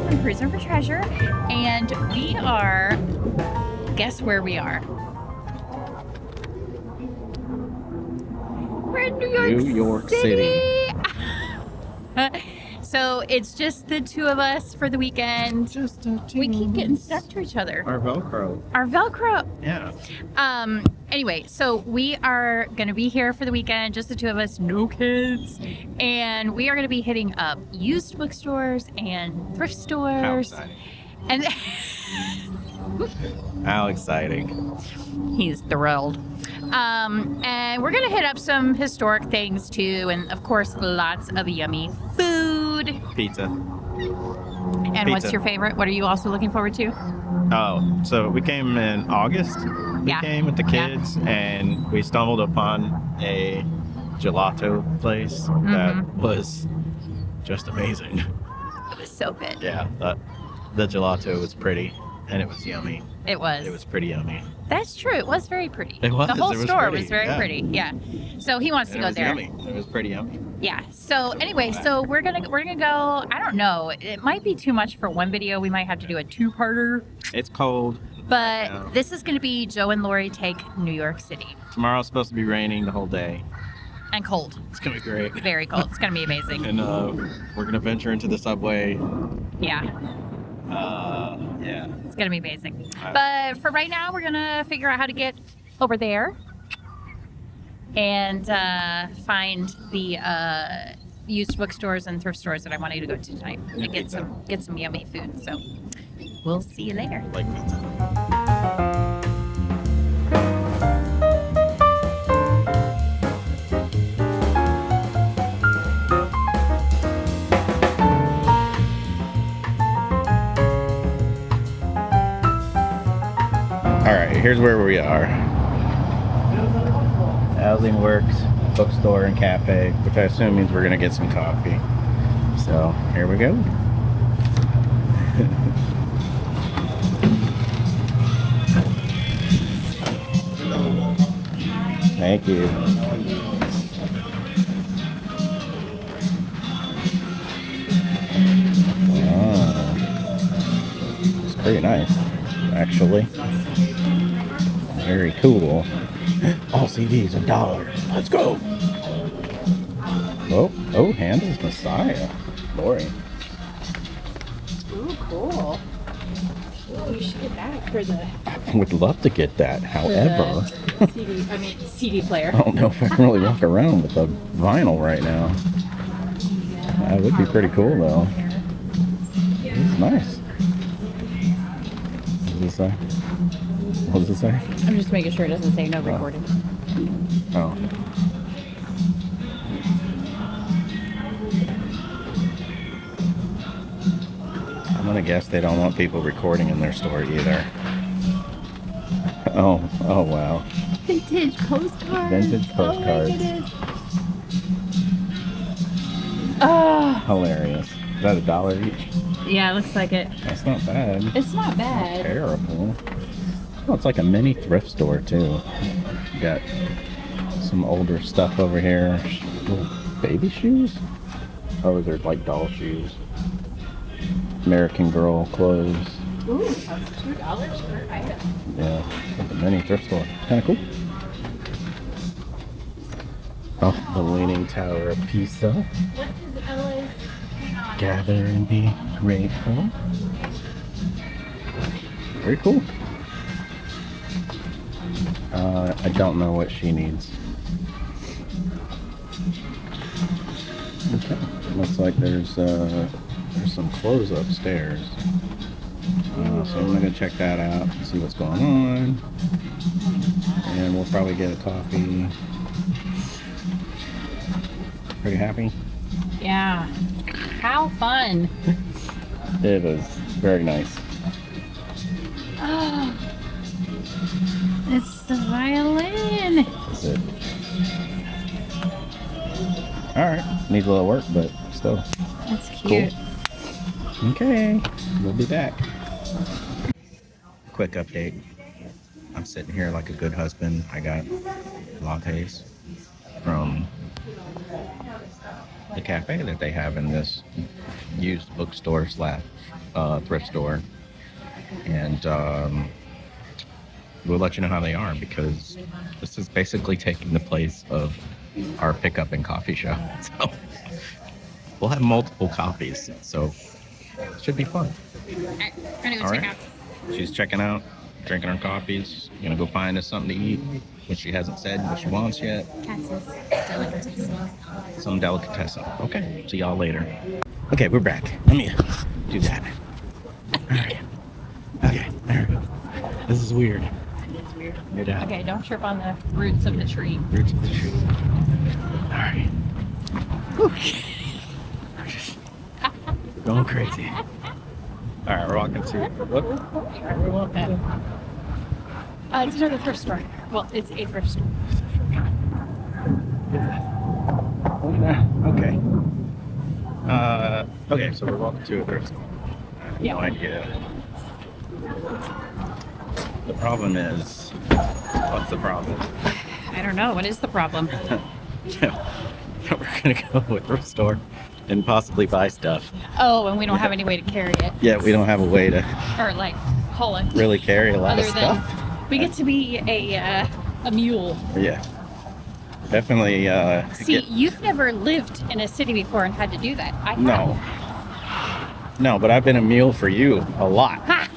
on Cruising for Treasure, and we are, guess where we are? We're in New York City. So it's just the two of us for the weekend. Just a We keep getting stuck to each other. Our Velcro. Our Velcro. Yeah. Anyway, so we are going to be here for the weekend, just the two of us, no kids. And we are going to be hitting up used bookstores and thrift How stores. exciting. And How exciting. he's thrilled. And we're going to hit up some historic things too. And of course, lots of yummy food. Pizza. And what's Pizza. your favorite? What are you also looking forward to? Oh, so we came in August. We Yeah. came with the kids and we stumbled upon a gelato place that was just amazing. It was so good. Yeah, the gelato was pretty and it was yummy. It was. It was pretty yummy. That's true. It was very pretty. It was. The whole It was store pretty, was very yeah. pretty. Yeah. So he wants to And it go was there. yummy. It was pretty yummy. Yeah. So anyway, so we're gonna go. I don't know. It might be too much for one video. We might have to do a two-parter. It's cold. But Yeah. this is gonna be Joe and Lori take New York City, Tomorrow's supposed to be raining the whole day. and cold. It's gonna be great. Very cold. It's gonna be amazing. And we're gonna venture into the subway. Yeah. Yeah. It's gonna be amazing. But for right now, we're gonna figure out how to get over there and find the used bookstores and thrift stores that I wanted to go to tonight and get some yummy food. So we'll see you later. Like pizza. All right, here's where we are. Housing Works Bookstore and Cafe, which I assume means we're gonna get some coffee. So here we go. Thank you. Wow. It's pretty nice, actually. Very cool. All CDs $1. Let's go. Oh, Handel's Messiah. Lori. Ooh, cool. Ooh, you should get that for the Would love to get that. However, CD player. I don't know if I can really walk around with a vinyl right now. That would be pretty cool, though. It's nice. What does it say? What does it say? I'm just making sure it doesn't say no recording. Oh. I'm gonna guess they don't want people recording in their store either. Oh wow. Vintage postcards. Vintage postcards. Oh, my goodness. Oh, Hilarious. Is that $1 each? yeah, it looks like it. That's not bad. It's not bad. Terrible. Oh, it's like a mini thrift store too. Got some older stuff over here. Little baby shoes? Oh, they're like doll shoes. American Girl clothes. Ooh, $2 per item. Yeah, it's a mini thrift store. Kind of cool. Oh, the Leaning Tower of Pisa. What is Ella's? Gather and be grateful. Very cool. I don't know what she needs. Okay. Looks like there's some clothes upstairs. So I'm gonna go check that out and see what's going on. And we'll probably get a coffee. Pretty happy? Yeah. How fun. It is very nice. Oh, it's the violin. That's it. Alright. Needs a little work, but still. That's cute. Cool. Okay. We'll be back. Quick update. I'm sitting here like a good husband. I got lattes from the cafe that they have in this used bookstore slash thrift store, and we'll let you know how they are, because this is basically taking the place of our pickup and coffee shop. So we'll have multiple coffees, so it should be fun. Alright, I'm gonna go All check right. out. She's checking out, drinking her coffees, gonna go find us something to eat, which she hasn't said what she wants yet. Katz's delicatessen. Some delicatessen. Okay, see y'all later. Okay, we're back. Let me do that. All right. Okay, there we go. This is weird. It's weird. Weird out. Okay, don't trip on the roots of the tree. Roots of the tree. All right. Okay. We're going crazy. All right, we're walking to. What? Where are we walking? It's another thrift store. Well, it's a thrift store. Okay. Okay, so we're walking to a thrift store. I have no idea. The problem is, what's the problem? I don't know. What is the problem? We're gonna go to a thrift store and possibly buy stuff. Oh, and we don't have any way to carry it. Yeah, we don't have a way to Or like haul it. really carry a lot Other of than stuff. we get to be a mule. Yeah, definitely. See, you've never lived in a city before and had to do that. I have. No, but I've been a mule for you a lot. Ha!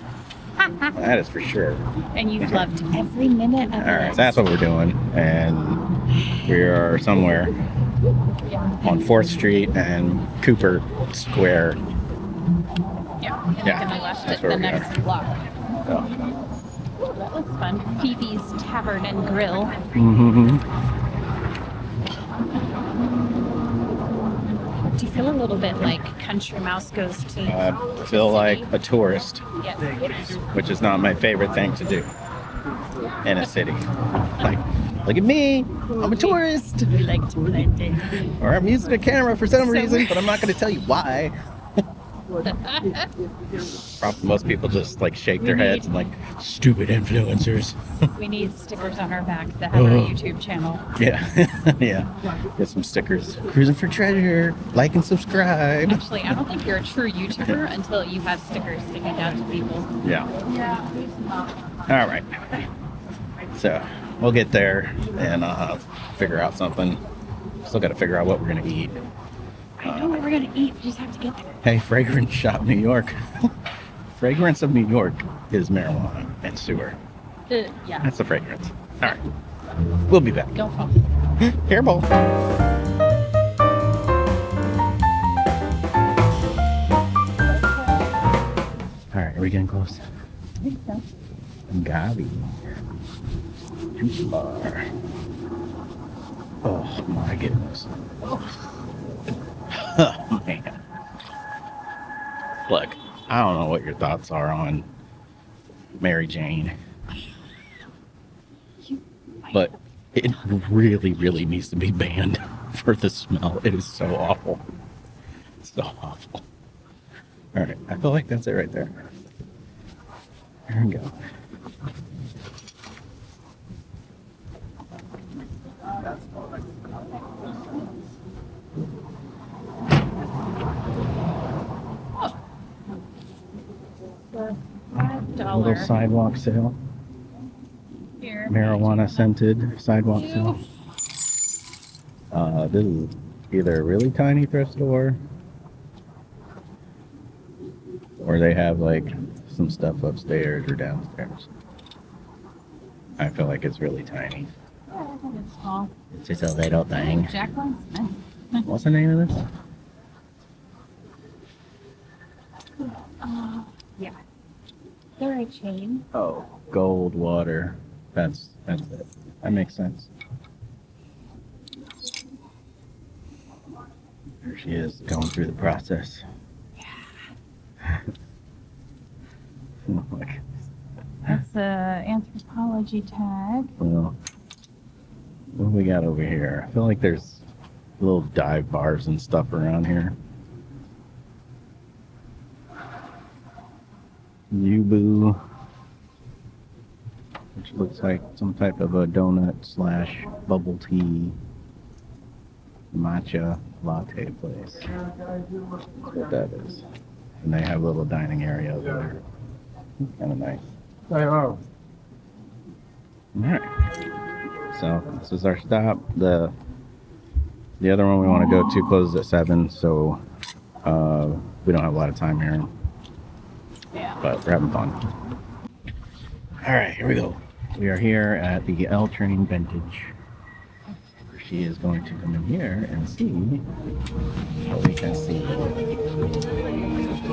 That is for sure. And you've loved every minute of All right, it. so that's what we're doing, and we are somewhere on 4th Street and Cooper Square. Yeah. And Yeah, then we left that's at where the we are. next block. So. That looks fun. Phoebe's Tavern and Grill. Mm-hmm. Do you feel a little bit like Country Mouse goes to? I feel like a tourist, Yeah. which is not my favorite thing to do in a city. Like, look at me, I'm a tourist. We like to blend in. Or I'm using a camera for some So- reason, but I'm not going to tell you why. Probably most people just like shake their heads and like, stupid influencers. We need stickers on our back that have our YouTube channel. Yeah, yeah. Get some stickers. Cruising for treasure. Like and subscribe. Actually, I don't think you're a true YouTuber until you have stickers sticking down to people. Yeah. All right. So we'll get there and figure out something. Still got to figure out what we're gonna eat. I know what we're gonna eat. We just have to get there. Hey, Fragrance Shop New York. Fragrance of New York is marijuana and sewer. Yeah. That's the fragrance. All right. We'll be back. Don't fall. Careful. All right, are we getting close? I think so. Gabi. Juice bar. Oh my goodness. Oh man. Look, I don't know what your thoughts are on Mary Jane, but it really, really needs to be banned for the smell. It is so awful. So awful. All right, I feel like that's it right there. There we go. Little $5 sidewalk sale. here. Marijuana scented sidewalk sale. This is either a really tiny thrift store or they have like some stuff upstairs or downstairs. I feel like it's really tiny. Yeah, I think it's small. It's just a little thing. Jacqueline's. What's the name of this? Yeah. They're a chain. Oh, Gold Water. That's it. That makes sense. There she is, going through the process. Yeah. Look. That's a anthropology tag. Well, what do we got over here? I feel like there's little dive bars and stuff around here. Yubu, which looks like some type of a donut slash bubble tea matcha latte place. That's what that is. And they have a little dining area over there. Kind of nice. I know. Alright. So this is our stop. The other one we want to go to closes at 7, so we don't have a lot of time here. Yeah. But we're having fun. Alright, here we go. We are here at the L Train Vintage. She is going to come in here and see what we can see.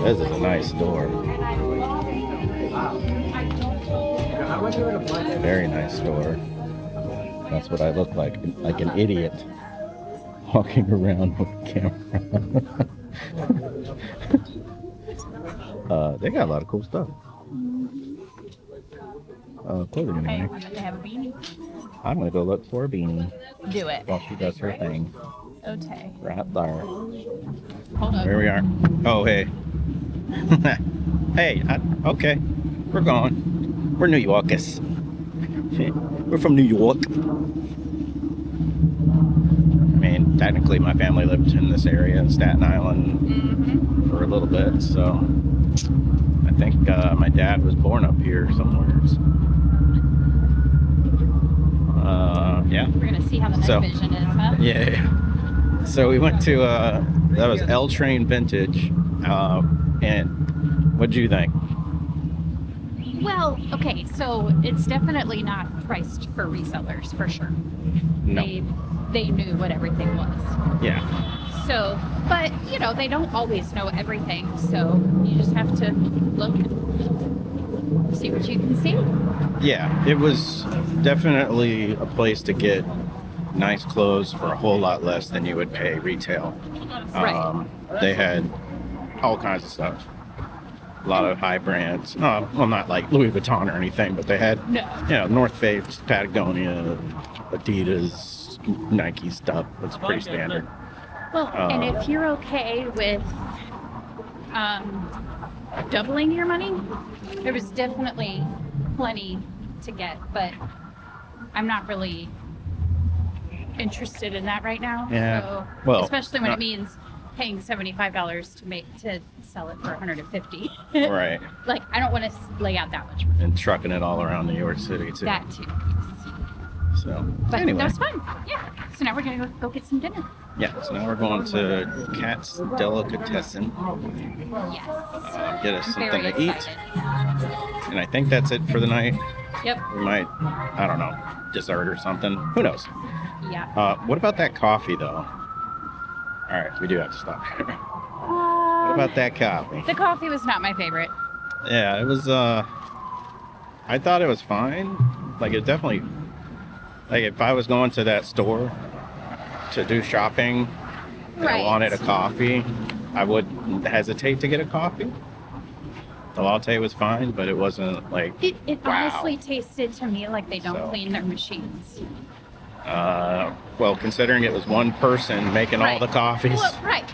This is a nice store. Very nice store. That's what I look like an idiot walking around with a camera. They got a lot of cool stuff. Clothing Hey, anyway. they have a beanie. I'm gonna go look for a beanie Do it. while she does her thing. Okay. Right there. Hold up. Here we are. Oh, hey. Hey, okay. We're going. We're New Yorkers. We're from New York. I mean, technically my family lived in this area in Staten Island for a little bit, so I think my dad was born up here somewhere. Yeah. We're gonna see how the night So- vision is, huh? Yeah. So we went to that was L Train Vintage, and what'd you think? Well, okay, so it's definitely not priced for resellers for sure. No. They knew what everything was. Yeah. So, but you know, they don't always know everything, so you just have to look and see what you can see. Yeah, it was definitely a place to get nice clothes for a whole lot less than you would pay retail. Right. They had all kinds of stuff. A lot of high brands. Well, not like Louis Vuitton or anything, but they had, No. you know, North Face, Patagonia, Adidas, Nike stuff. It's pretty standard. Well, and if you're okay with doubling your money, there was definitely plenty to get, but I'm not really interested in that right now. Yeah. So, Well, especially when not- it means paying $75 to sell it for $150. Right. Like, I don't want to lay out that much money. And trucking it all around New York City, too. That too. So, But anyway. that was fun. Yeah. So now we're gonna go get some dinner. Yeah, so now we're going to Cat's Delicatessen. Yes. Get us I'm something very to eat. excited. And I think that's it for the night. Yep. We might, I don't know, dessert or something. Who knows? Yeah. What about that coffee, though? All right, we do have to stop here. What about that coffee? The coffee was not my favorite. Yeah, it was, I thought it was fine. Like, it definitely, like, if I was going to that store to do shopping and I Right. wanted a coffee, I wouldn't hesitate to get a coffee. The latte was fine, but it wasn't like, It wow. honestly tasted to me like they don't So. clean their machines. Well, considering it was one person making all Right. the coffees, Well, right.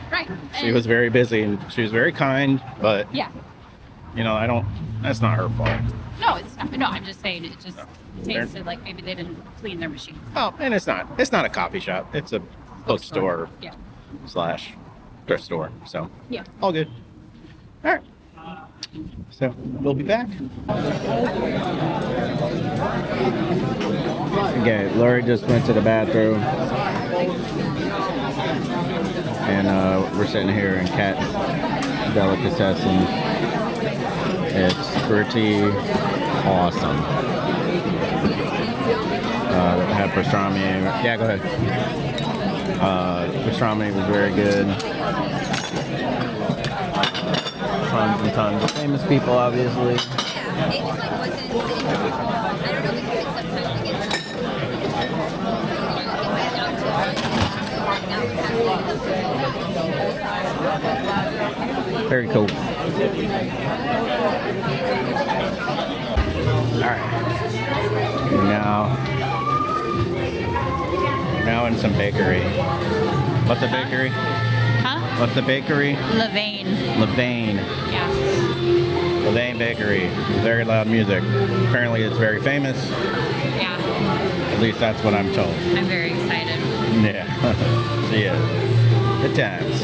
she was very busy and she was very kind, but, Yeah. you know, that's not her fault. No, it's not. No, I'm just saying it just They're- tasted like maybe they didn't clean their machines. Oh, and it's not a coffee shop. It's a bookstore Yeah. / thrift store. So, Yeah. all good. All right. So, we'll be back. Okay, Lori just went to the bathroom. And we're sitting here in Cat's Delicatessen. It's pretty awesome. Had pastrami. Yeah, go ahead. Pastrami was very good. Tons and tons of famous people, obviously. Yeah, it just like wasn't sitting with me. I don't know, we could sometimes we get Very cool. Alright. Now in some bakery. What's the bakery? Huh? What's the bakery? Levain. Levain. Yeah. Levain Bakery. Very loud music. Apparently it's very famous. Yeah. At least that's what I'm told. I'm very excited. Yeah. See ya. Good times.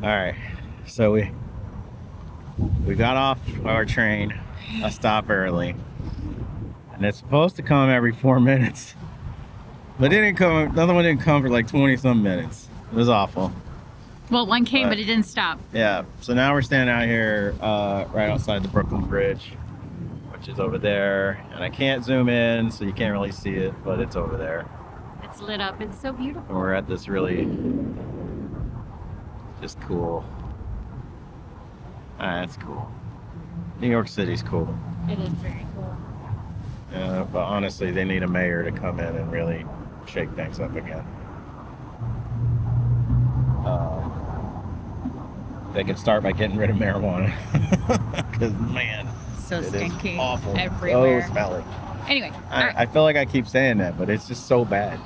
All right, so we got off our train, a stop early, and it's supposed to come every 4 minutes, but it didn't come. The other one didn't come for like 20 some minutes. It was awful. Well, one came, but it didn't stop. Yeah, so now we're standing out here right outside the Brooklyn Bridge, which is over there, and I can't zoom in, so you can't really see it, but it's over there. It's lit up. It's so beautiful. And we're at this really just cool. That's cool. New York City's cool. It is very cool. But honestly, they need a mayor to come in and really shake things up again. They can start by getting rid of marijuana. Because, man, So it stinky. is awful. Everywhere. So smelly. Anyway. I feel like I keep saying that, but it's just so bad.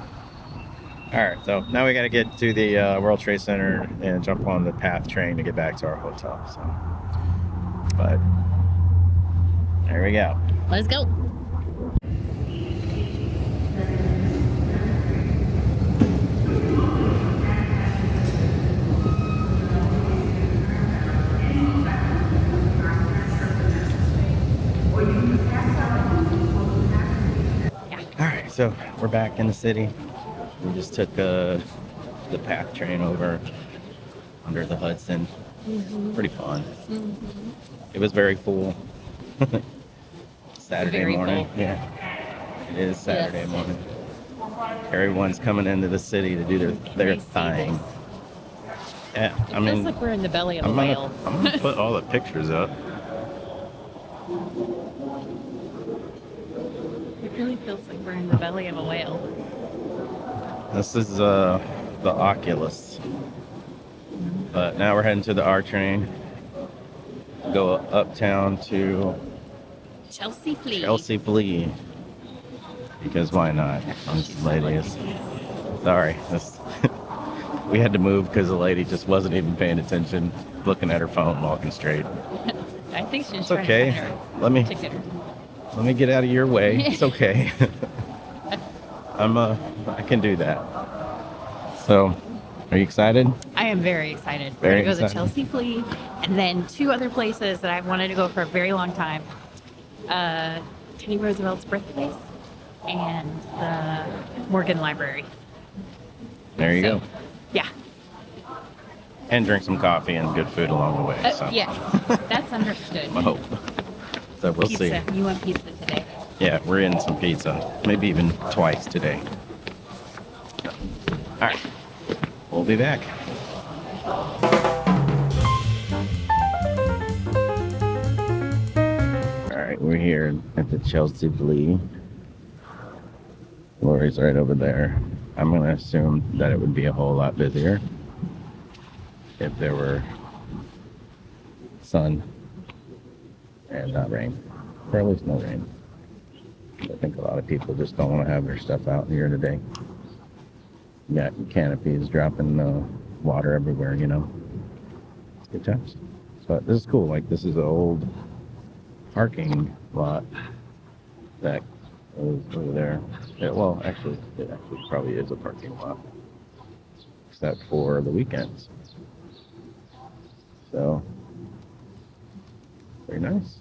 All right, so now we got to get to the World Trade Center and jump on the PATH train to get back to our hotel. So, but there we go. Let's go. All right, so we're back in the city. We just took the PATH train over under the Hudson. Pretty fun. It was very full. Saturday Very morning. full. Yeah, it is Saturday Yes. morning. Everyone's coming into the city to do their thing. Yeah, I Feels mean, like we're in the belly of a I'm whale. gonna put all the pictures up. It really feels like we're in the belly of a whale. This is the Oculus. But now we're heading to the R train. Go uptown to Chelsea Flea. Chelsea Flea. Because why not? This lady is. Sorry. We had to move because the lady just wasn't even paying attention, looking at her phone, walking straight. I think she's It's trying okay. to find her Let me ticket. get out of your way. It's okay. I can do that. So, are you excited? I am very excited. Very We're going to go to excited. Chelsea Flea and then two other places that I've wanted to go for a very long time. Teddy Roosevelt's birthplace and the Morgan Library. There you So, go. Yeah. And drink some coffee and good food along the way. So. Yes, that's understood. I hope. So we'll see. Pizza. You want pizza today? Yeah, we're in some pizza. Maybe even twice today. All right. We'll be back. All right, we're here at the Chelsea Flea. Lori's right over there. I'm going to assume that it would be a whole lot busier if there were sun and not rain. Or at least no rain. I think a lot of people just don't want to have their stuff out here today. You got canopies dropping water everywhere, you know. It's good times. So this is cool. Like, this is an old parking lot that is over there. Yeah, well, actually, it actually probably is a parking lot, except for the weekends. So, very nice.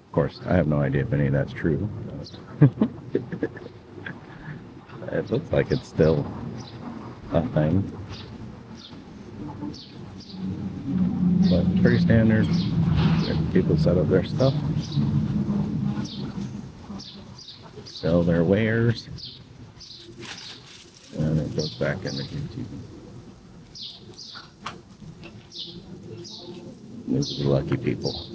Of course, I have no idea if any of that's true. It looks like it's still a thing. But pretty standard. People set up their stuff. Sell their wares. And it goes back into YouTube. These are the lucky people.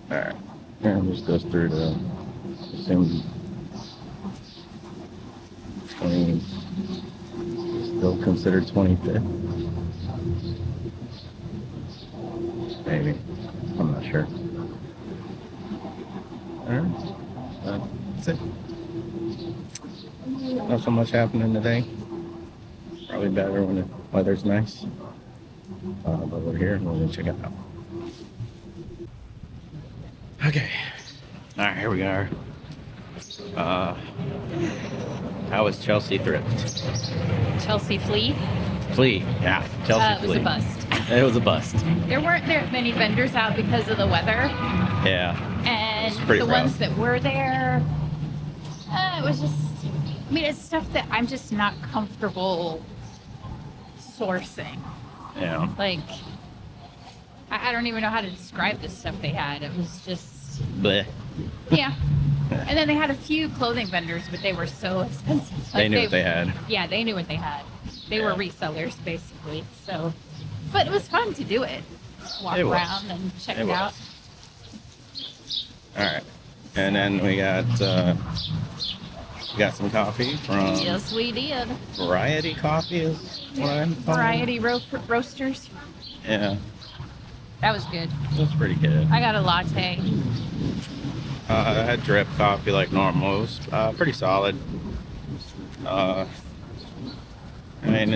Alright, and this goes through to, assume, 20, still considered 25th? Maybe, I'm not sure. Alright, that's it. not so much happening today. Probably better when the weather's nice. But we're here and we're gonna check it out. Okay. Alright, here we are. How was Chelsea Thrift? Chelsea Flea. Flea, yeah. Chelsea It was Flea. a bust. It was a bust. There weren't that many vendors out because of the weather. Yeah. And It's pretty the rough. ones that were there, it was just, I mean, it's stuff that I'm just not comfortable sourcing. Yeah. Like, I don't even know how to describe the stuff they had. It was just, Bleh. yeah. And then they had a few clothing vendors, but they were so expensive. They knew what they had. Yeah, they knew what they had. They were Yeah. resellers, basically. So, but it was fun to do it. Walk It was. around and check It it was. out. Alright. And then we got some coffee from Yes, we did. Variety Coffee is what I'm calling it. Variety roasters. Yeah. That was good. That's pretty good. I got a latte. I had drip coffee like normal. It was pretty solid. I mean,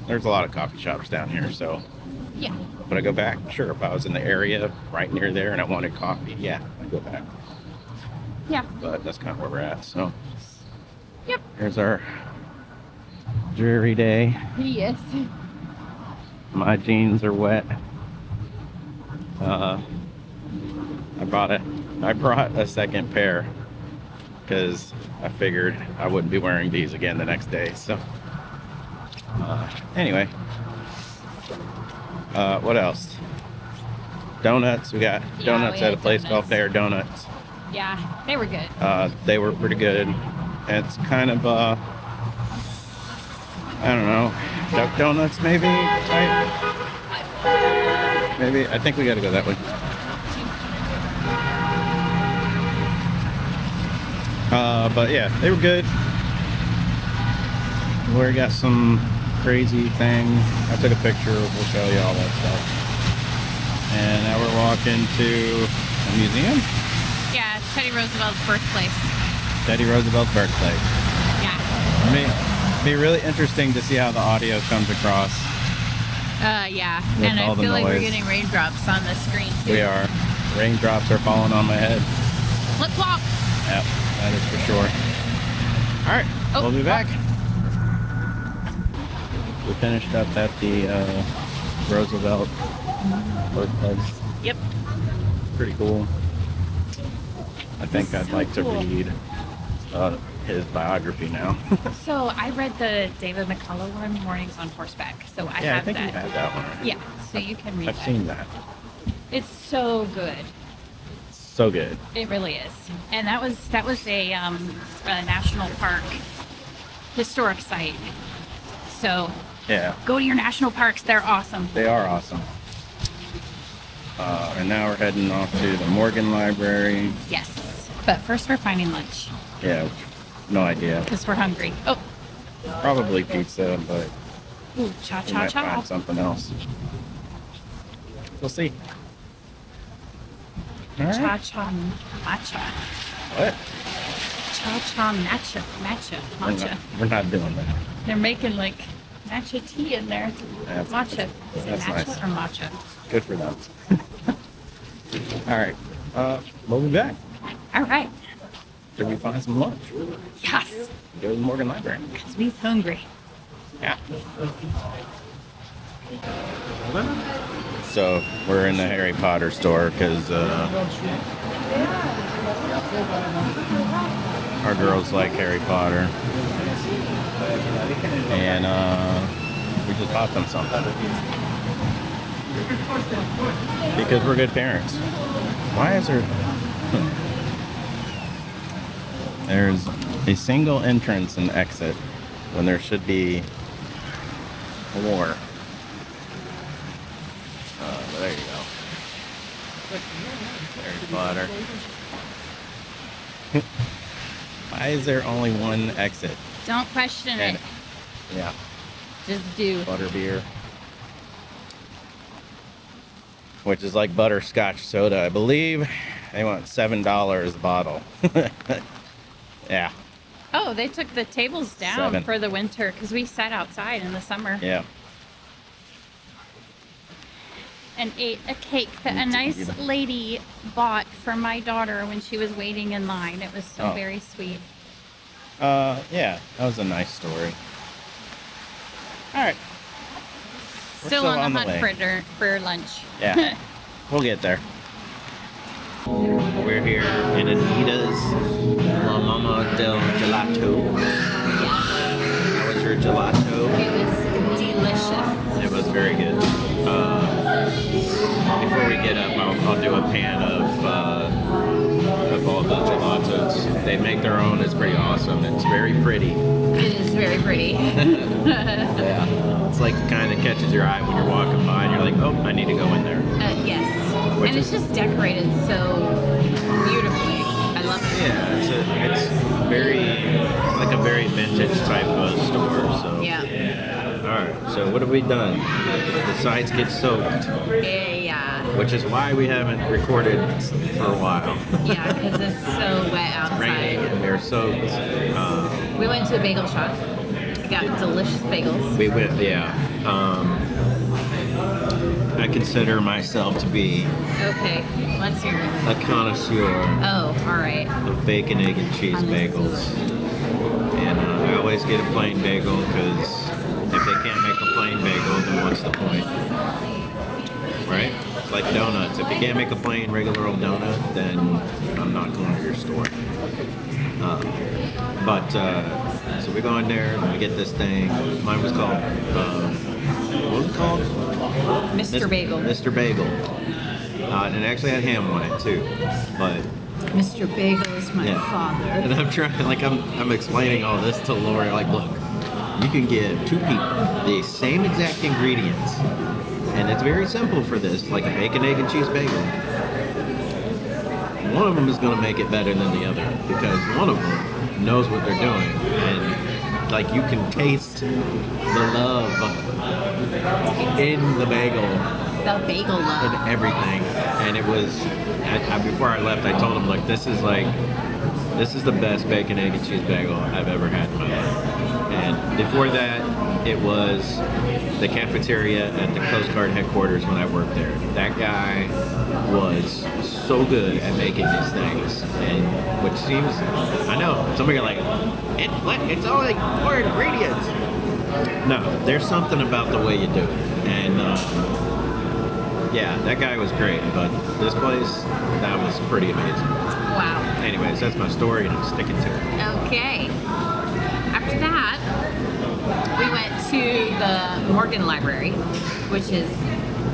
there's a lot of coffee shops down here, so Yeah. would I go back? Sure. If I was in the area right near there and I wanted coffee, yeah, I'd go back. Yeah. But that's kind of where we're at. So Yep. here's our dreary day. Yes. My jeans are wet. I brought a second pair because I figured I wouldn't be wearing these again the next day. So anyway, what else? Donuts. We got Yeah, donuts we at a had place called donuts. Fair Donuts. Yeah, they were good. They were pretty good. It's kind of I don't know, duck donuts maybe type. Maybe I think we got to go that way. But yeah, they were good. We got some crazy thing. I took a picture. We'll show you all that stuff. And now we're walking to a museum. Yeah, Teddy Roosevelt's birthplace. Teddy Roosevelt's birthplace. Yeah. It'd be really interesting to see how the audio comes across. Yeah. With And I all the feel like we're noise. getting raindrops on the screen too. We are. Raindrops are falling on my head. Flip flop. Yep, that is for sure. All right, Oh, we'll be oh. back. We finished up at the Roosevelt birthplace. Yep. Pretty cool. I think I'd so like to cool. read his biography now. So I read the David McCullough one, Mornings on Horseback. So I Yeah, I have think that. you had that one. Right? Yeah, so you can read I've that. seen that. It's so good. So good. It really is. And that was a national park historic site. So Yeah, go to your national parks. They're awesome. they are awesome. And now we're heading off to the Morgan Library. Yes. But first we're finding lunch Yeah, no idea. because we're hungry. Oh, Probably pizza, but ooh, we cha might cha find cha. something else. We'll see. All Cha right. cha matcha. What? Cha cha matcha. We're not doing that. They're making like matcha tea in there. That's- Matcha. Is it that's matcha nice. or matcha? Good for them. All right. We'll be back. All right. Did we find some lunch? Yes. Go to the Morgan Library. Because we's hungry. Yeah. So we're in the Harry Potter store because our girls like Harry Potter, and we just bought them something because we're good parents. Why is there? There's a single entrance and exit when there should be more. There you go. Harry Potter. Why is there only one exit? Don't question And it. yeah, Just do. butterbeer. Which is like butterscotch soda, I believe. They want $7 a bottle. Yeah. Oh, they took the tables down 7. for the winter because we sat outside in the summer Yeah. and ate a cake that a nice lady bought for my daughter when she was waiting in line. It was so Oh. very sweet. Yeah, that was a nice story. All right. We're Still on the way. hunt for lunch. Yeah, we'll get there. We're here in Anita's La Mama del Gelato. How was your gelato? It was delicious. It was very good. Before we get up, I'll do a pan of all the gelatos. They make their own. It's pretty awesome. It's very pretty. It is very pretty. Yeah. It's like the kind that catches your eye when you're walking by and you're like, oh, I need to go in there. Yes. Which And it's is- just decorated so beautifully. I love it. Yeah, it's very, like a very vintage type of store. So. Yeah. Alright, so what have we done? The sides get soaked, Yeah. which is why we haven't recorded for a while. Yeah, because it's so wet Raining outside. and they're soaked. We went to a bagel shop. We got delicious bagels. We went, yeah. I consider myself to be Okay, let's hear it. a connoisseur Oh, all right. of bacon, egg, and cheese bagels. And I always get a plain bagel because if they can't make a plain bagel, then what's the point? Right? It's like donuts. If you can't make a plain, regular old donut, then I'm not going to your store. So we go in there and we get this thing. Mine was called, what was it called? Mr. Bagel. Mr. Bagel. And it actually had ham on it too. But Mr. Bagel is my yeah. father. And I'm trying, like, I'm explaining all this to Lori. Like, look, you can give 2 people the same exact ingredients, and it's very simple for this, like a bacon, egg, and cheese bagel. One of them is going to make it better than the other because one of them knows what they're doing, and like you can taste the love in the bagel. The bagel love. And everything. And it was, before I left, I told him, like, this is the best bacon, egg, and cheese bagel I've ever had in my life. And before that, it was the cafeteria at the Coast Guard headquarters when I worked there. That guy was so good at making these things. And which seems, I know, somebody got like, it's only like 4 ingredients. No, there's something about the way you do it. And, yeah, that guy was great, but this place, that was pretty amazing. Wow. Anyways, that's my story, and I'm sticking to it. Okay. After that, we went to the Morgan Library, which is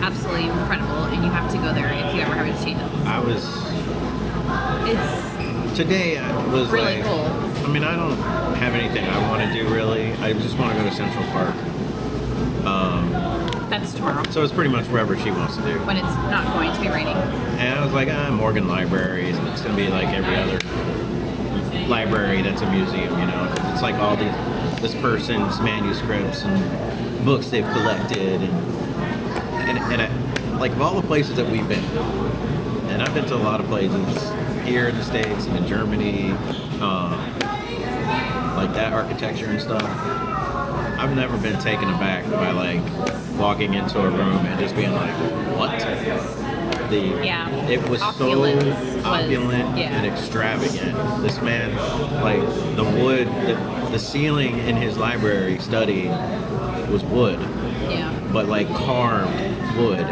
absolutely incredible, and you have to go there if you ever have a chance. Today I was Really like, cool. I mean, I don't have anything I want to do really. I just want to go to Central Park. That's tomorrow, So it's pretty much wherever she wants to do. when it's not going to be raining. And I was like, Morgan Library. It's going to be like every other library that's a museum, you know? 'Cause it's like all this person's manuscripts and books they've collected. And like of all the places that we've been, and I've been to a lot of places here in the States and in Germany, like that architecture and stuff. I've never been taken aback by like walking into a room and just being like, what? Yeah. It was Opulence so was- opulent yeah. and extravagant. This man, like the wood, the ceiling in his library study was wood, Yeah. but like carved wood.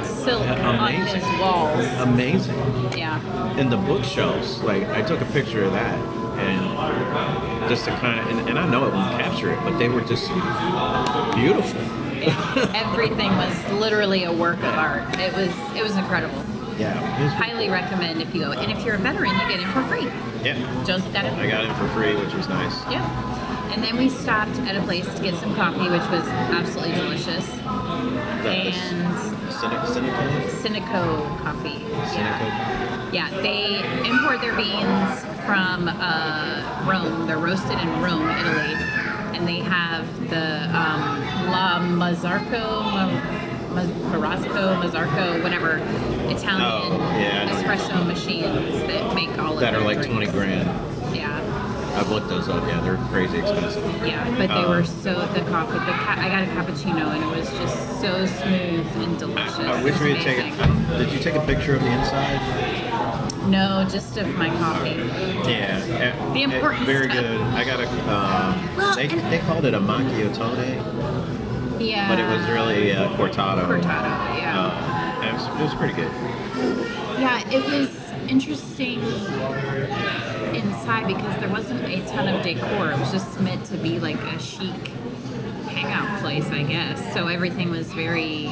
Silk on Amazing. his walls. Amazing. Yeah. And the bookshelves, like I took a picture of that, and just to kind of, and I know it won't capture it, but they were just beautiful. Yeah. Everything was literally a work of art. It was incredible. Yeah. It was, Highly recommend if you go. And if you're a veteran, you get in for free. yeah. Joseph got it. I got it for free, which was nice. Yeah. And then we stopped at a place to get some coffee, which was absolutely delicious. That was And Cinecodes? Cineco coffee. Yeah. Cinecodes? Yeah, they import their beans from Rome. They're roasted in Rome, Italy. And they have the La Marzocco Mazzarco, whatever Italian I know. espresso machines that make all of That their are like drinks. 20 grand. Yeah. I've looked those up. Yeah, they're crazy expensive. Yeah, but they were so I got a cappuccino and it was just so smooth and delicious. I It wish was we had taken. amazing. Did you take a picture of the inside? No, just of my coffee. Yeah. The important Very stuff. good. I got a. Well, They called it a macchiatone, Yeah. but it was really cortado. Cortado, yeah. It was pretty good. Yeah, it was interesting inside because there wasn't a ton of decor. It was just meant to be like a chic hangout place, I guess. So everything was very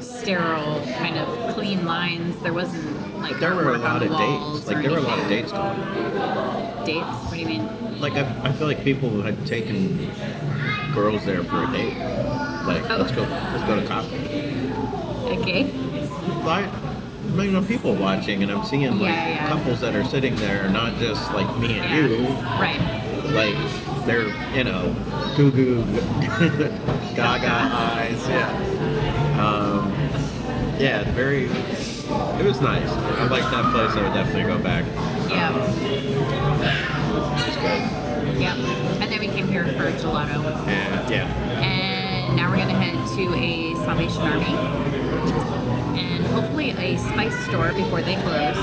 sterile, kind of clean lines. There wasn't like There were a artwork lot on of the walls dates. Like or there were a lot of anything. dates going. Dates? What do you mean? Like I feel like people had taken girls there for a date. Like Oh. let's go to coffee. Okay. Like, you know, people watching, and I'm seeing like Yeah. couples that are sitting there, not just like me and Yeah. you. Right. Like they're goo goo, gaga eyes. Yeah, very. It was nice. I liked that place. I would definitely go back. Yeah. It's good. Yeah. And then we came here for gelato. And yeah, And now we're gonna head to a Salvation Army and hopefully a spice store before they close.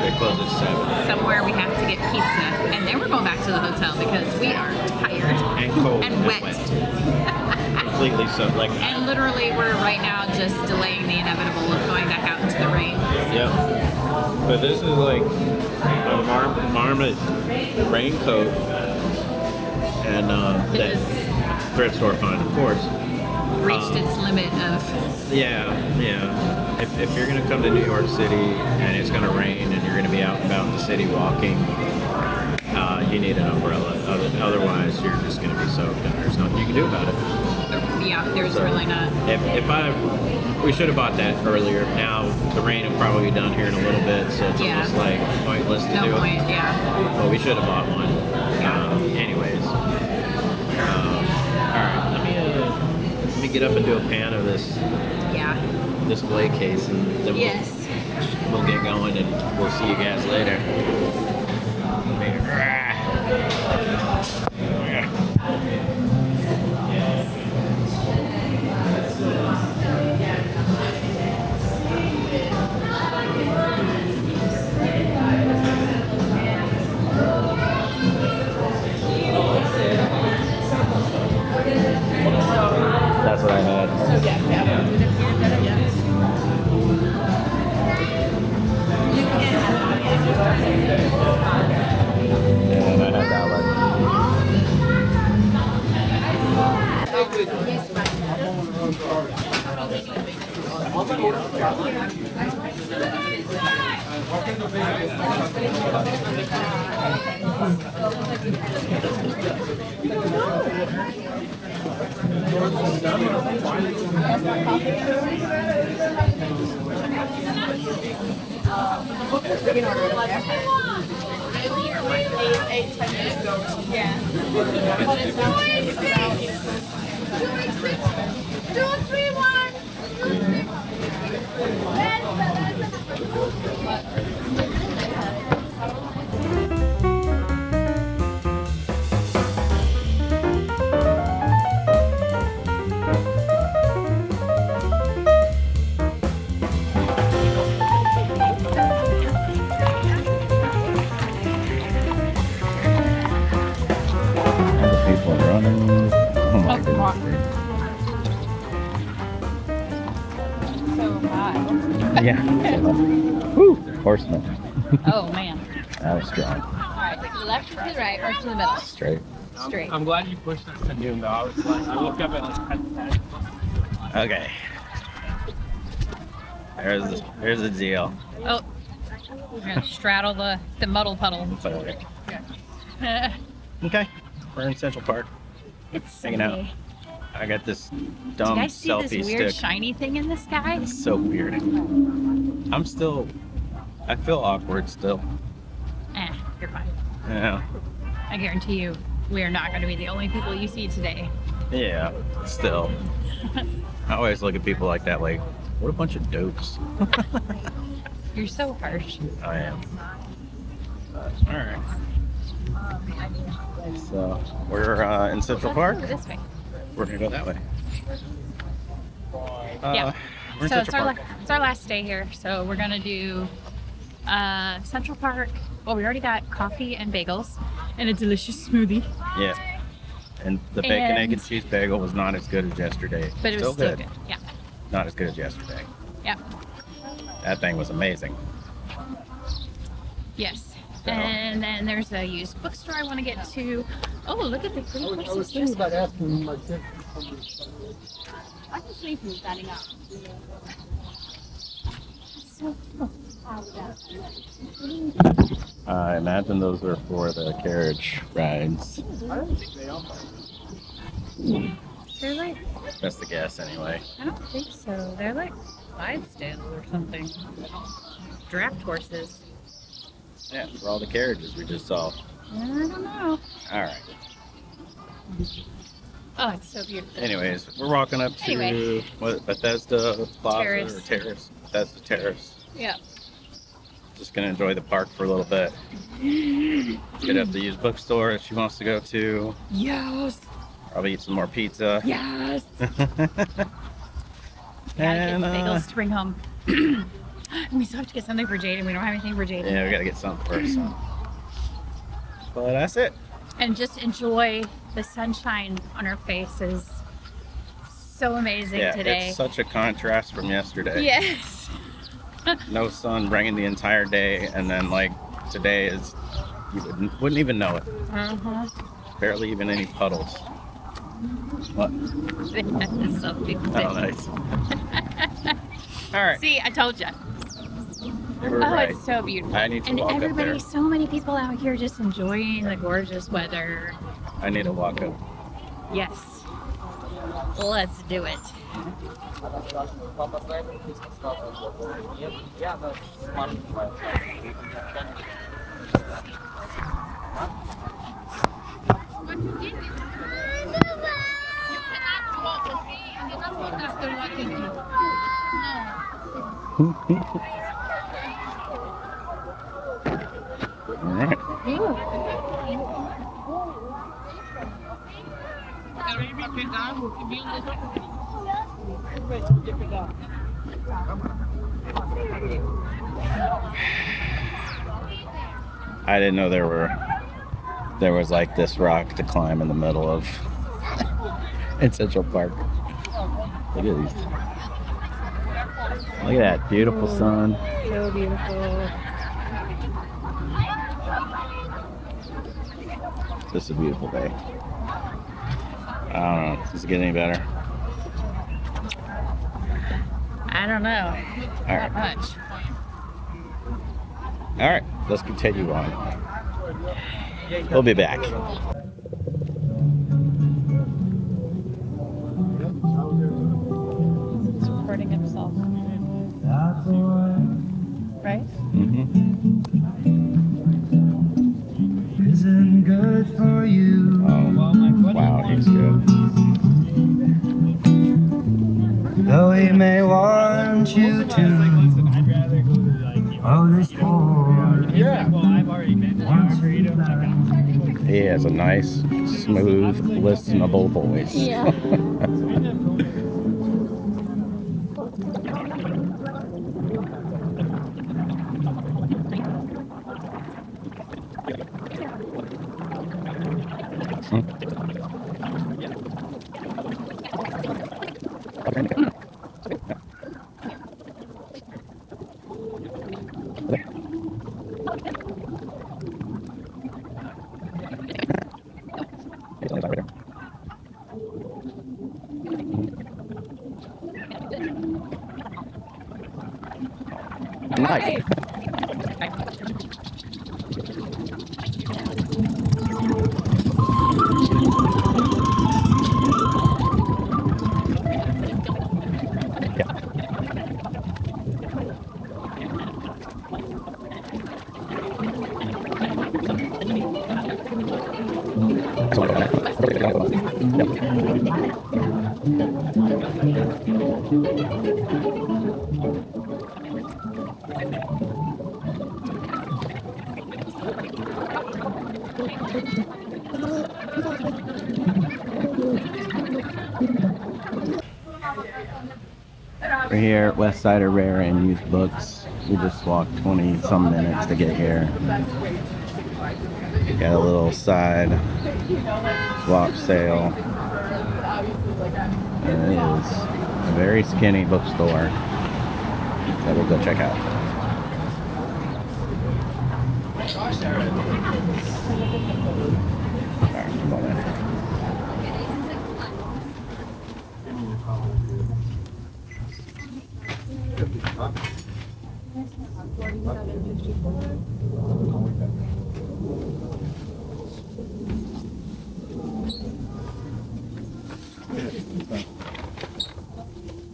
they closed at 7. Somewhere we have to get pizza, and then we're going back to the hotel because we are tired And cold and wet. Completely so. Like And literally, we're right now just delaying the inevitable of going back out into the rain. yeah. But this is like a marmot raincoat and It that has thrift store find, of course. reached its limit of. Yeah. If you're gonna come to New York City and it's gonna rain and you're gonna be out and about in the city walking, you need an umbrella. Otherwise, you're just gonna be soaked and there's nothing you can do about it. Yeah, there's So, really not. We should have bought that earlier. Now the rain will probably be done here in a little bit, so it's Yeah. almost like pointless to No do point. it. Yeah. Well, we should have bought one. Yeah. Anyways, all right. Let me get up and do a pan of this Yeah. display case, and then Yes. we'll get going, and we'll see you guys later. That's what I had. And I had that one. And the people are running. Oh my goodness. Yeah. Woo! Horseman. Oh man. That was strong. All right. To the left, to the right, or to the middle? Straight. Straight. I'm glad you pushed us to noon though. I woke up at like 10. Okay. There's the deal. Oh. We're gonna straddle the muddle puddle. Okay. We're in Central Park. It's Hanging out. sunny. I got this Did dumb I see selfie this weird stick. shiny thing in the sky? It's so weird. I feel awkward still. You're fine. Yeah. I guarantee you, we are not going to be the only people you see today. Yeah. Still. I always look at people like that, like, what a bunch of dopes. You're so harsh. I am. Alright. So, we're in Central Park. Let's go this way. We're gonna go that way. Yeah. We're in So Central Park. it's our last day here. So we're gonna do Central Park. Well, we already got coffee and bagels and a delicious smoothie. Yeah. And the bacon, egg, and And- cheese bagel was not as good as yesterday. But it was still good. Yeah. Not as good as yesterday. Yeah. That thing was amazing. Yes. So- And then there's a used bookstore I want to get to. Oh, look at the pretty I was horses. thinking about asking my kid. I can see from standing up. So cool. I imagine those are for the carriage rides. I don't think they are. They're like, That's the guess, anyway. I don't think so. They're like Clydesdales or something. Draft horses. Yeah, for all the carriages we just saw. I don't know. All right. Oh, it's so beautiful. Anyways, we're walking up to Anyway. what, Bethesda Plaza Terrace. or Terrace? Bethesda Terrace. Yeah. Just gonna enjoy the park for a little bit. Get up the used bookstore that she wants to go to. Yes. Probably eat some more pizza. Yes. Gotta get bagels to bring home. And we still have to get something for Jaden. We don't have anything for Jaden. Yeah, we gotta get something first. So. But that's it. And just enjoy the sunshine on our faces. So amazing Yeah, today. it's such a contrast from yesterday. Yes. No sun bringing the entire day, and then like today is you wouldn't even know it. Uh-huh. Barely even any puddles. What? That is so beautiful. Oh, nice. All right. See, I told you. You were Oh, right. it's so beautiful. I need to and walk up everybody, there. so many people out here just enjoying the gorgeous weather. I need to walk up. Yes. Let's do it. All right. I didn't know there was like this rock to climb in the middle of in Central Park. Look at these. Look at that beautiful sun. So beautiful. Just a beautiful day. I don't know. Does it get any better? I don't know. All Not right. much. All right. Let's continue on. We'll be back. He's recording himself. Right? Isn't good for you. Oh, wow, he's good. Though he may want you to. I'd rather go to like Oh, this poor. yeah. Well, I've already been to Creative. He has a nice, smooth, listenable voice. Yeah. Nice. We're here at West Side of Rare and Used Books. We just walked 20 some minutes to get here. Got a little side swap sale. And it is a very skinny bookstore that we'll go check out. Alright, come on in.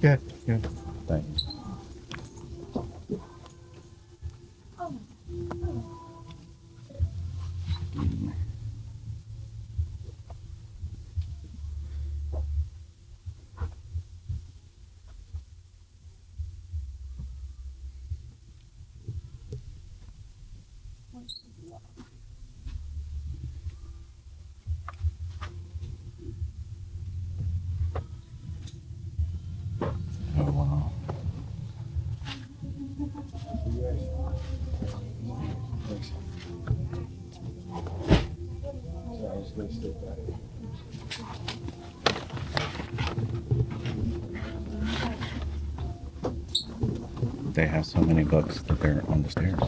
Yeah, yeah. Thanks. Oh wow. They have so many books that they're on the stairs.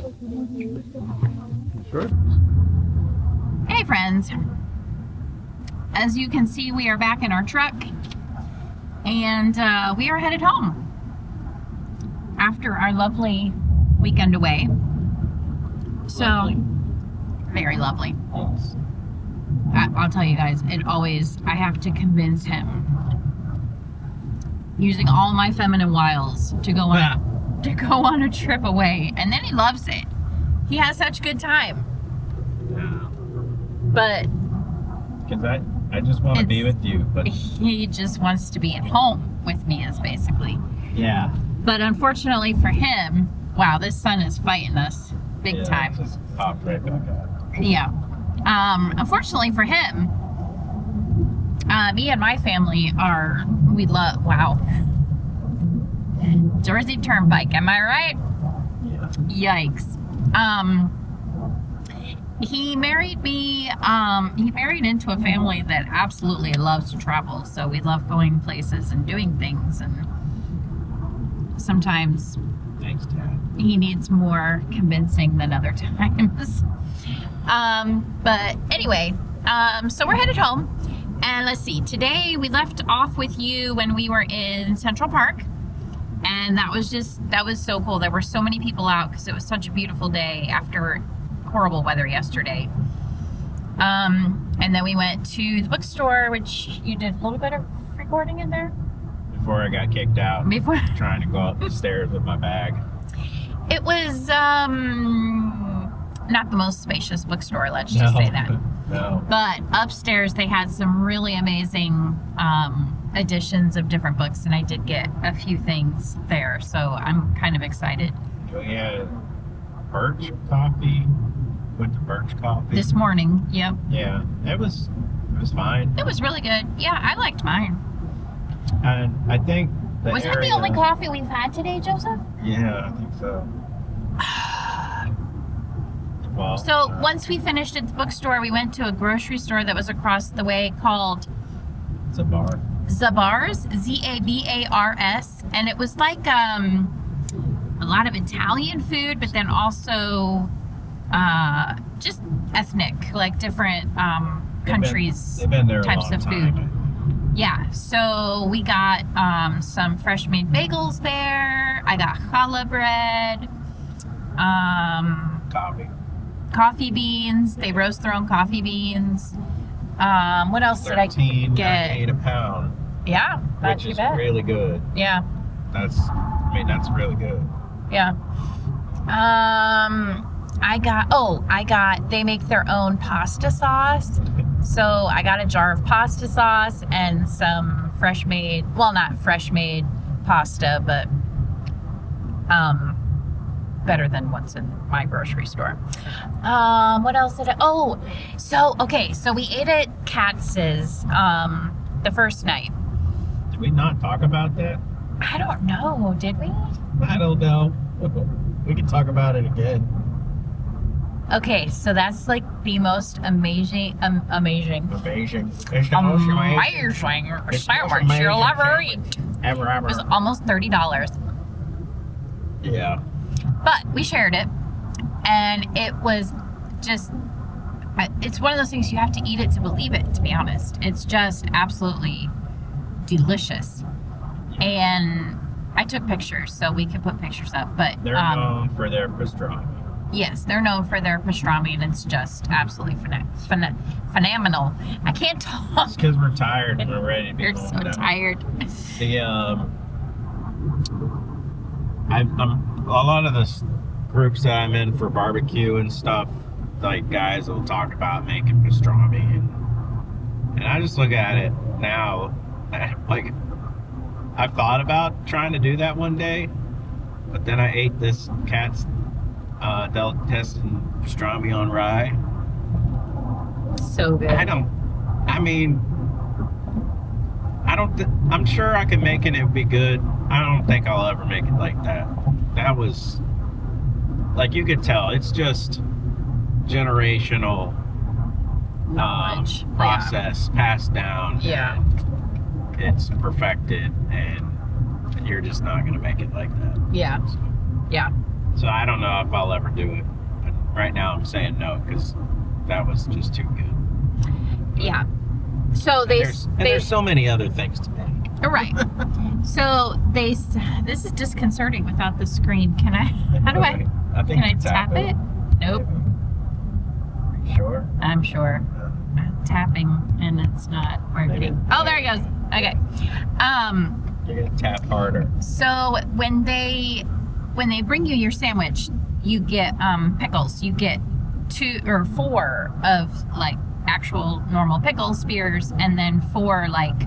Sure. Hey friends, as you can see, we are back in our truck and we are headed home after our lovely weekend away. So, Lovely. very lovely. Yes. I'll tell you guys, I have to convince him using all my feminine wiles to go on a trip away, and then he loves it. He has such a good time. But Because I just want to be with you, but he just wants to be at home with me, is basically. yeah. But unfortunately for him, wow, this sun is fighting us big time. Just popped right back out. Yeah. Unfortunately for him, me and my family wow. Jersey Turnpike, am I right? Yeah. Yikes. He married me, he married into a family that absolutely loves to travel. So we love going places and doing things. And sometimes Thanks, Dad. he needs more convincing than other times. But anyway, so we're headed home. And let's see, today we left off with you when we were in Central Park. And that was so cool. There were so many people out because it was such a beautiful day after horrible weather yesterday. And then we went to the bookstore, which you did a little bit of recording in there. Before I got kicked out, Before trying to go up the stairs with my bag. it was not the most spacious bookstore, let's just say that. No. But upstairs they had some really amazing editions of different books, and I did get a few things there, so I'm kind of excited. We had birch coffee. Went to birch coffee. This morning, yep. Yeah, it was fine. It was really good. Yeah, I liked mine. And I think Was that the only coffee we've had today, Joseph? Yeah, I think so. Well, So once we finished at the bookstore, we went to a grocery store that was across the way called it's a bar. Zabars, Zabars, and it was like a lot of Italian food, but then also just ethnic, like different countries They've been there types a long of time. food. Yeah, so we got some fresh made bagels there. I got challah bread, Coffee. coffee beans. They roast their own coffee beans. What else did I get? $13.98 a pound, Yeah, not which too is bad. really good. Yeah, That's really good. yeah. They make their own pasta sauce. So I got a jar of pasta sauce and some fresh made, well, not fresh made pasta, but better than what's in my grocery store. What else did so we ate at Katz's the first night. Did we not talk about that? I don't know, did we? I don't know. We can talk about it again. Okay, so that's like the most amazing Amazing. It's the most amazing sandwich you'll ever eat. Ever. It was almost $30. Yeah. But we shared it, and it was just, it's one of those things you have to eat it to believe it, to be honest. It's just absolutely delicious. And I took pictures, so we can put pictures up. But They're known for their pastrami. yes, they're known for their pastrami, and it's just absolutely phenomenal. I can't talk. It's because we're tired and we're ready to be You're home so now. tired. The I'm a lot of the groups that I'm in for barbecue and stuff, like guys will talk about making pastrami, and I just look at it now, like I've thought about trying to do that one day, but then I ate this Cat's delicatessen pastrami on rye. So good. I'm sure I can make it and it would be good. I don't think I'll ever make it like that. That was, like, you could tell, it's just generational Knowledge. process passed down. Yeah. And it's perfected, and you're just not going to make it like that. Yeah. Yeah. So I don't know if I'll ever do it. But right now I'm saying no, because that was just too good. Yeah. So There's so many other things to make. right. So this is disconcerting without the screen. Can I? How do I? think Can I you tap it? Nope. You sure? I'm sure. I'm tapping and it's not working. Oh, there it goes. Okay. You're gonna tap harder. So when they bring you your sandwich, you get pickles. You get 2 or 4 of like actual normal pickle spears, and then 4 like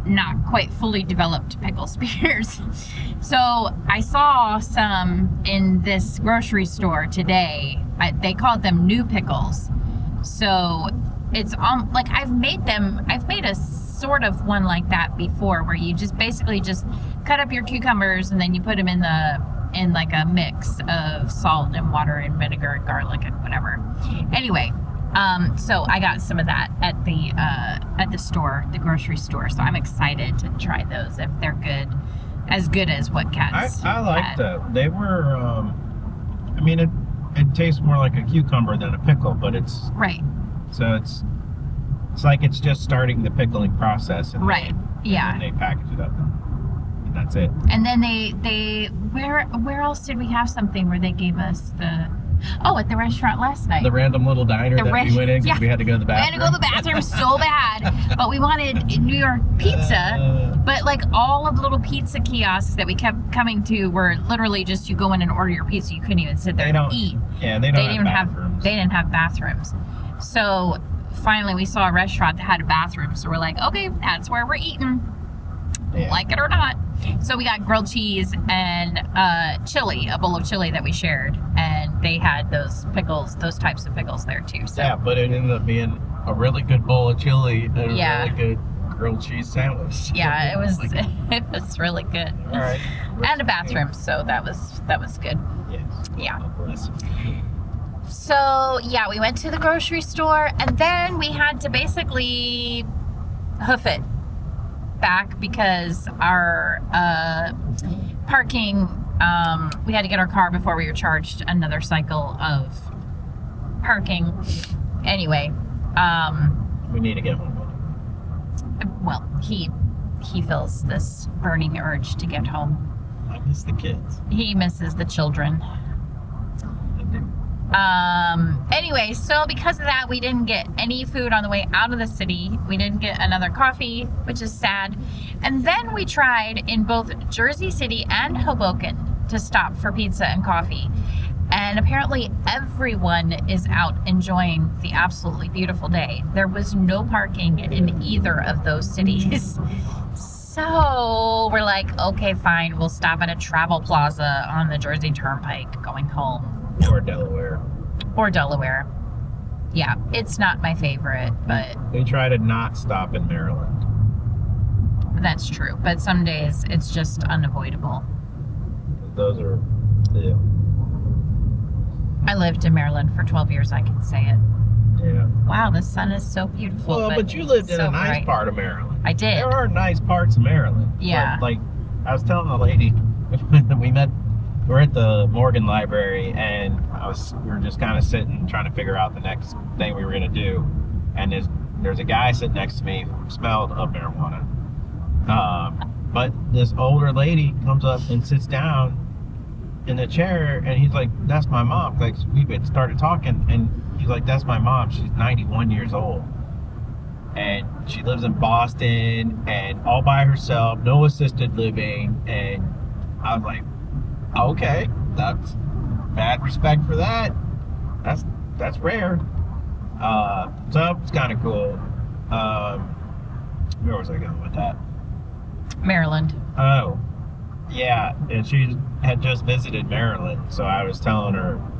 not quite fully developed pickle spears. So I saw some in this grocery store today. They called them new pickles. So it's like I've made a sort of one like that before, where you just basically just cut up your cucumbers and then you put them in like a mix of salt and water and vinegar and garlic and whatever. Anyway, so I got some of that at the store, the grocery store. So I'm excited to try those if they're good as what Cats I liked had. that. They were. I mean, it tastes more like a cucumber than a pickle, but it's Right. so it's like it's just starting the pickling process. And Right. Yeah. And they package it up, and that's it. And then they where else did we have something where they gave us at the restaurant last night. The random little diner The that we went in because yeah. we had to go to the We had bathroom. to go to the bathroom so bad, but we wanted New York pizza. But like all of the little pizza kiosks that we kept coming to were literally just you go in and order your pizza. You couldn't even sit there and eat. Yeah, they didn't have bathrooms. They didn't have bathrooms. So finally we saw a restaurant that had a bathroom. So we're like, okay, that's where we're eating. Yeah. Like it or not. So we got grilled cheese and chili, a bowl of chili that we shared, and they had those pickles, those types of pickles there too. So Yeah, but it ended up being a really good bowl of chili and a Yeah. really good grilled cheese sandwich. yeah, it was Like, it was really good. all right. And a bathroom, so that was good. Yes. Yeah. God bless you. So yeah, we went to the grocery store, and then we had to basically hoof it back because our parking, we had to get our car before we were charged another cycle of parking. Anyway, We need to get one. well, he feels this burning urge to get home. I miss the kids. He misses the children. I do. Anyway, so because of that, we didn't get any food on the way out of the city. We didn't get another coffee, which is sad. And then we tried in both Jersey City and Hoboken to stop for pizza and coffee. And apparently everyone is out enjoying the absolutely beautiful day. There was no parking in either of those cities. So we're like, okay, fine. We'll stop at a travel plaza on the Jersey Turnpike going home. Or Delaware. Or Delaware. Yeah, it's not my favorite, but We try to not stop in Maryland. that's true. But some days it's just unavoidable. Those are, yeah. I lived in Maryland for 12 years, I can say it. Yeah. Wow, the sun is so beautiful. Well, but you lived in so a nice bright. part of Maryland. I did. There are nice parts of Maryland. Yeah. But, like, I was telling the lady, we're at the Morgan Library, and we were just kind of sitting, trying to figure out the next thing we were going to do. And there's a guy sitting next to me who smelled of marijuana. But this older lady comes up and sits down in the chair, and he's like, "That's my mom." Like, we had started talking, and he's like, "That's my mom. She's 91 years old. And she lives in Boston, and all by herself, no assisted living." And I was like, okay, that's mad respect for that. That's rare. So it's kind of cool. Where was I going with that? Maryland. Oh, yeah, and she had just visited Maryland, so I was telling him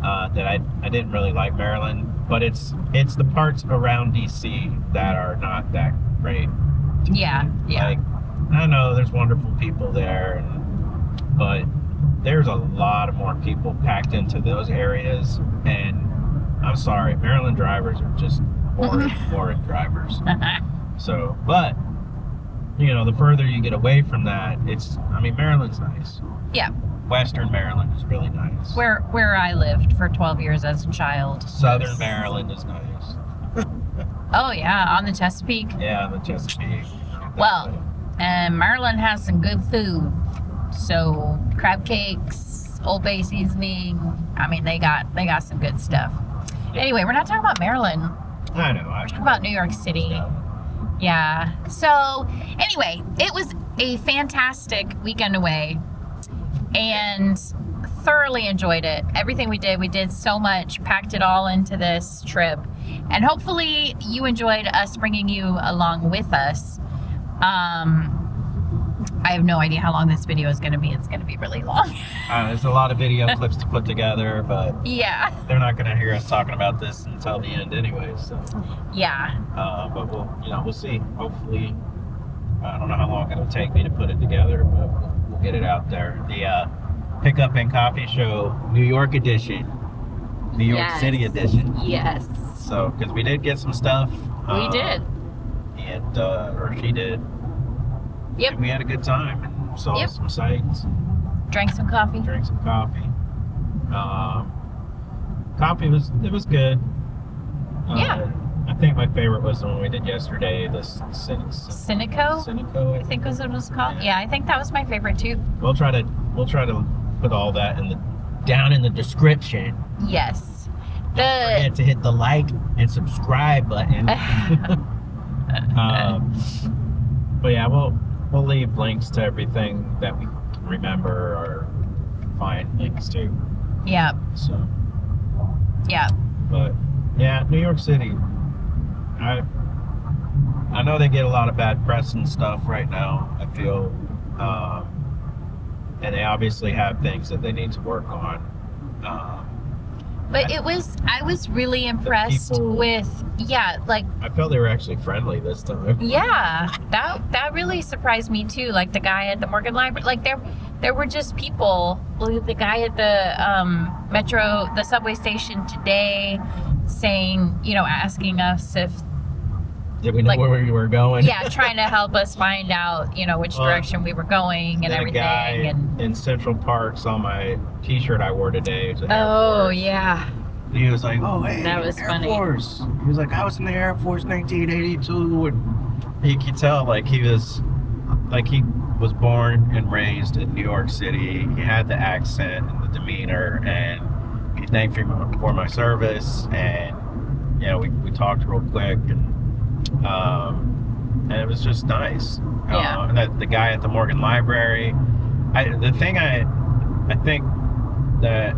that I didn't really like Maryland, but it's the parts around DC that are not that great. Yeah, yeah. Like, I know there's wonderful people there, but there's a lot of more people packed into those areas, and I'm sorry, Maryland drivers are just horrid drivers. So, but the further you get away from that, Maryland's nice. Yeah. Western Maryland is really nice. Where I lived for 12 years as a child. Southern Maryland is nice. Oh yeah, on the Chesapeake. Yeah, the Chesapeake. Well, Maryland has some good food. So crab cakes, Old Bay seasoning. They got some good stuff. Anyway, we're not talking about Maryland. I know. We're talking about New York City. Yeah. So anyway, it was a fantastic weekend away, and thoroughly enjoyed it. Everything we did so much, packed it all into this trip, and hopefully you enjoyed us bringing you along with us. I have no idea how long this video is going to be. It's going to be really long. There's a lot of video clips to put together, but Yeah. they're not going to hear us talking about this until the end anyway. So, Yeah. but we'll see. Hopefully, I don't know how long it'll take me to put it together, but we'll get it out there. The Pickup and Coffee Show New York edition, New York Yes. City edition. Yes. So, because we did get some stuff. We did. And or she did. Yep. And we had a good time and saw Yep. some sights. Drank some coffee. Drank some coffee. Coffee was good. Yeah. I think my favorite was the one we did yesterday. The Cineco, Cineco. I think was what it was called. Yeah, I think that was my favorite too. We'll try to put all that down in the description. Yes. Don't forget to hit the like and subscribe button. But yeah, we'll leave links to everything that we can remember or find links to. Yeah. So, Yeah. but yeah, New York City. I know they get a lot of bad press and stuff right now. I feel, and they obviously have things that they need to work on. But I was really impressed people- with, like, I felt they were actually friendly this time. yeah, that really surprised me too. Like the guy at the Morgan Library, like there were just people. The guy at the subway station today, saying, asking us if, Did we know like- where we were going? trying to help us find out, which Well, direction we were going and Then everything. a guy And in Central Park saw my T-shirt I wore today. It was an Air oh Force. yeah, And he was like, "Oh, hey, That was Air funny. Force." He was like, "I was in the Air Force 1982." And you could tell, he was born and raised in New York City. He had the accent and the demeanor, and he thanked me for my service. And we talked real quick, and it was just nice. Yeah. And the guy at the Morgan Library. I think that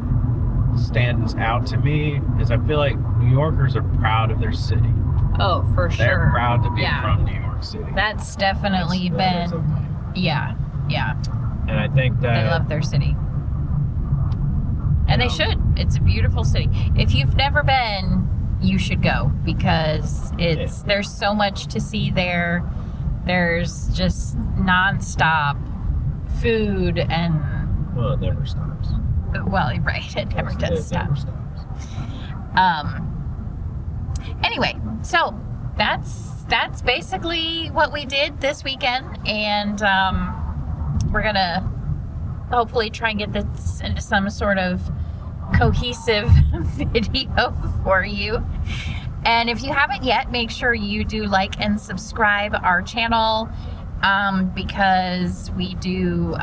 stands out to me is I feel like New Yorkers are proud of their city. Oh, for sure. They're proud to be Yeah. from New York City. That's definitely That is a been, thing. yeah. And I think that They love their city. And they Yeah. should. It's a beautiful city. If you've never been, you should go because there's so much to see there. There's just nonstop food and well, it never stops. well, right, it never does stop. Never stops. Anyway, so that's basically what we did this weekend, and we're gonna hopefully try and get this into some sort of cohesive video for you. And if you haven't yet, make sure you do like and subscribe our channel because we do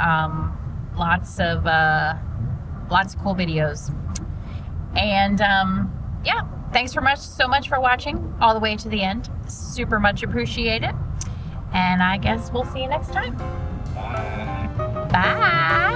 lots of cool videos. And yeah, thanks so much for watching all the way to the end. Super much appreciated. And I guess we'll see you next time. Bye. Bye.